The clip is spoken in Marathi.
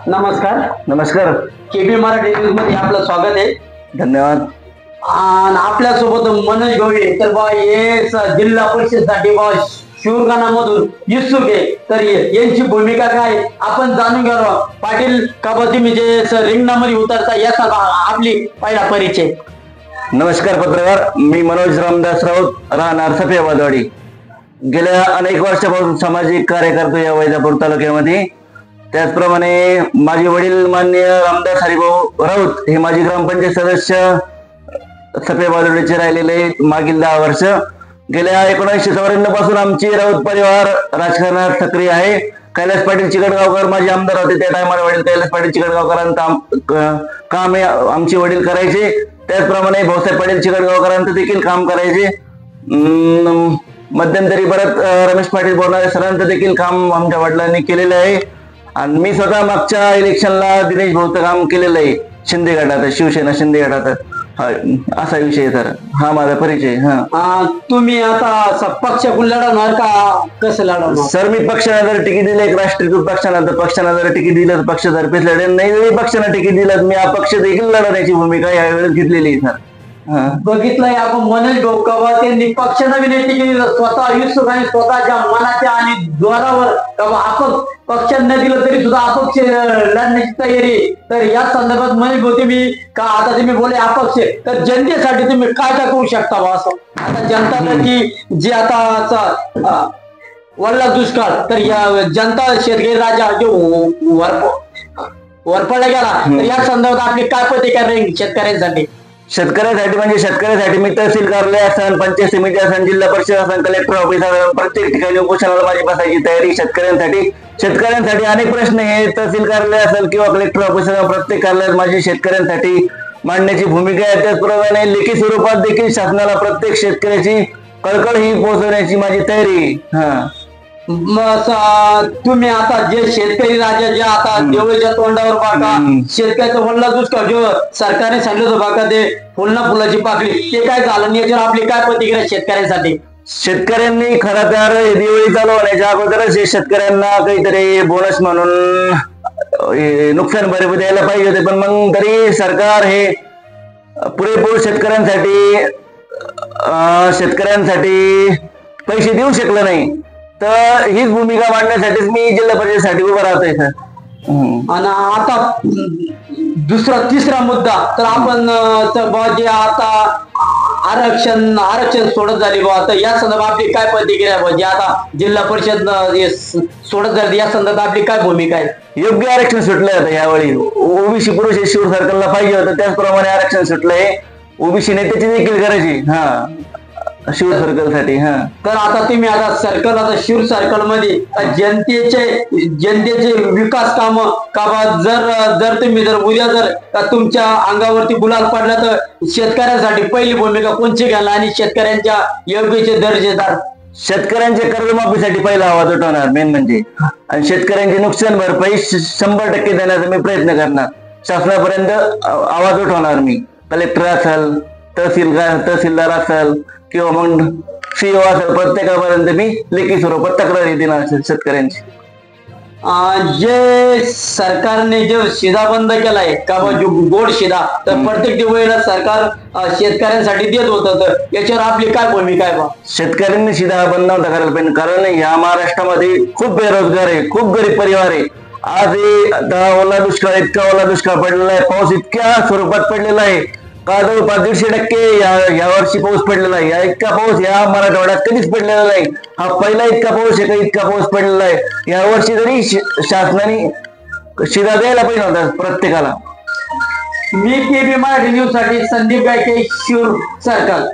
नमस्कार. नमस्कार. केबी मराठी न्यूज मध्ये आपलं स्वागत आहे. धन्यवाद. आणि आपल्या सोबत मनोज गवळी तर बा हे जिल्हा परिषदसाठी बा शिवगाणामधून इच्छुक आहे. तर यांची भूमिका काय आपण जाणून घ्यावं. पाटील का बा तुम्ही जे रिंगणामध्ये उतरता या आपली पहिला परिचय. नमस्कार पत्रकार, मी मनोज रामदास राऊत, राहणार सफेवादवाडी. गेल्या अनेक वर्षापासून सामाजिक कार्य करतो या वैजापूर तालुक्यामध्ये. त्याचप्रमाणे माझे वडील माननीय रामदास हरिभाऊ राऊत हे माजी ग्रामपंचायत सदस्य सफेवादवाडीचे राहिलेले मागील 10 वर्ष. गेल्या 1994 पासून आमची राऊत परिवार राजकारणात सक्रिय आहे. कैलास पाटील चिकटगावकर माझे आमदार होते त्या टायमाला वडील कैलास पाटील चिकटगावकरांचं काम आमचे वडील करायचे. त्याचप्रमाणे भाऊसाहेब पाटील चिकटगावकरांचं देखील काम करायचे. मध्यंतरी परत रमेश पाटील बोरणारे सरांचं देखील काम आमच्या वडिलांनी केलेलं आहे. आणि मी स्वतः मागच्या इलेक्शनला दिनेश भाऊचं काम केलेलं आहे शिंदे गटात, शिवसेना शिंदे गटात. असा विषय. तर हा माझा परिचय. तुम्ही आता पक्ष लढवणार का कसं लढवणार? सर, मी पक्षाने जर तिकीट दिलं, एक राष्ट्रीयकृत पक्षानं जर तिकीट दिलं पक्षातर्फेच लढेल. नाही पक्षानं तिकीट दिलं मी अपक्ष देखील लढवण्याची भूमिका यावेळेस घेतलेली आहे. सर बघितलंय आपण मनोज भाऊ त्यांनी पक्षानं विनंती केली, स्वतः इच्छुक आणि स्वतःच्या मनाच्या आणि जोरावर आपण पक्षात न दिलं तरी सुद्धा अपक्ष लढण्याची तयारी. तर या संदर्भात मनोज भाऊ तुम्ही का आता तुम्ही बोले अपक्ष, तर जनतेसाठी तुम्ही काय काय करू शकता बा असं? आता जनता की जे आता वडला दुष्काळ, तर या जनता शेतकरी राजा जो वरपडला गेला, तर या संदर्भात आपली काय प्रतिक्रिया राहील शेतकऱ्यांसाठी? शेतकऱ्यांसाठी म्हणजे शेतकऱ्यांसाठी मी तहसील कार्यालय असेल, पंचायत समिती असेल, जिल्हा परिषद असेल, कलेक्टर ऑफिस असेल, प्रत्येक ठिकाणी उपोषणाला माझी बसायची तयारी. शेतकऱ्यांसाठी अनेक प्रश्न हे तहसील कार्यालय असेल किंवा कलेक्टर ऑफिस असेल, प्रत्येक कार्यालयात माझी शेतकऱ्यांसाठी मांडण्याची भूमिका आहे. त्याचप्रमाणे लेखी स्वरूपात देखील शासनाला प्रत्येक शेतकऱ्याची कळकळ ही पोहोचवण्याची माझी तयारी. तुम्ही आता जे शेतकरी राजा जे आता देवळीच्या तोंडावर बाका शेतकऱ्याचा वडला दुष्काळ जो सरकारने सांगितलं होतं बाका ते फुलना फुलाची पाकळी, ते काय झालं याच्यावर आपली काय प्रतिक्रिया शेतकऱ्यांसाठी? शेतकऱ्यांनी खरं तर दिवाळी चालू होण्याच्या अगोदरच शेतकऱ्यांना काहीतरी बोनस म्हणून नुकसान भरपाई द्यायला पाहिजे होते. पण मग तरी सरकार हे पुरेपूर शेतकऱ्यांसाठी पैसे देऊ शकलं नाही. तर हीच भूमिका मांडण्यासाठीच मी जिल्हा परिषदेसाठी उभं राहतोय. सर आणि आता दुसरा तिसरा मुद्दा, तर आपण जे आता आरक्षण सोडत झाली बा, तर या संदर्भात आपली काय प्रतिक्रिया? जे आता जिल्हा परिषद सोडत झाली या संदर्भात आपली काय भूमिका आहे? योग्य आरक्षण सुटलंय आता यावेळी. ओबीसी पुरुष हे शिव सर्कलला पाहिजे होतं, त्याचप्रमाणे आरक्षण सुटलंय. ओबीसी नेत्याची देखील गरज शिव सर्कल साठी. तर आता तुम्ही आता सर्कल आता शिव सर्कल मध्ये जनतेचे विकास काम का जर तुम्ही उद्या जर तुमच्या अंगावरती गुलाल पडला तर शेतकऱ्यांसाठी पहिली भूमिका कोणची घ्यायला आणि शेतकऱ्यांच्या योग्यचे दर्जेदार शेतकऱ्यांच्या कर्जमाफीसाठी पहिला आवाज उठवणार मेन म्हणजे. आणि शेतकऱ्यांची नुकसान भरपाई 100% देण्याचा मी प्रयत्न करणार. शासनापर्यंत आवाज उठवणार मी. कलेक्टर असेल, तहसीलदार असेल किंवा मग सीओ असेल, प्रत्येकापर्यंत मी लेखी स्वरूपात तक्रारी देणार शेतकऱ्यांची. जे सरकारने जो शिधा बंद केलाय का जो गोड शिधा, तर प्रत्येक दिवाळीला सरकार शेतकऱ्यांसाठी देत होतं, तर याच्यावर आपली काय भूमिका आहे बा? शेतकऱ्यांनी शिधा बंद नव्हता करायला पाहिजे, कारण या महाराष्ट्रामध्ये खूप बेरोजगार आहे, खूप गरीब परिवार आहे. आज ओला दुष्काळ, इतका ओला दुष्काळ पडलेला आहे, पाऊस इतक्या स्वरूपात पडलेला आहे का जवळपास 150% या वर्षी पाऊस पडलेला आहे. या इतका पाऊस या मराठवाड्यात कधीच पडलेला नाही. हा पहिला इतका पाऊस आहे का इतका पाऊस पडलेला आहे. या वर्षी तरी शासनाने शिधा द्यायला पाहिजे होता प्रत्येकाला. मी केबी मराठी न्यूज साठी संदीप गायके, शिव सर्कल.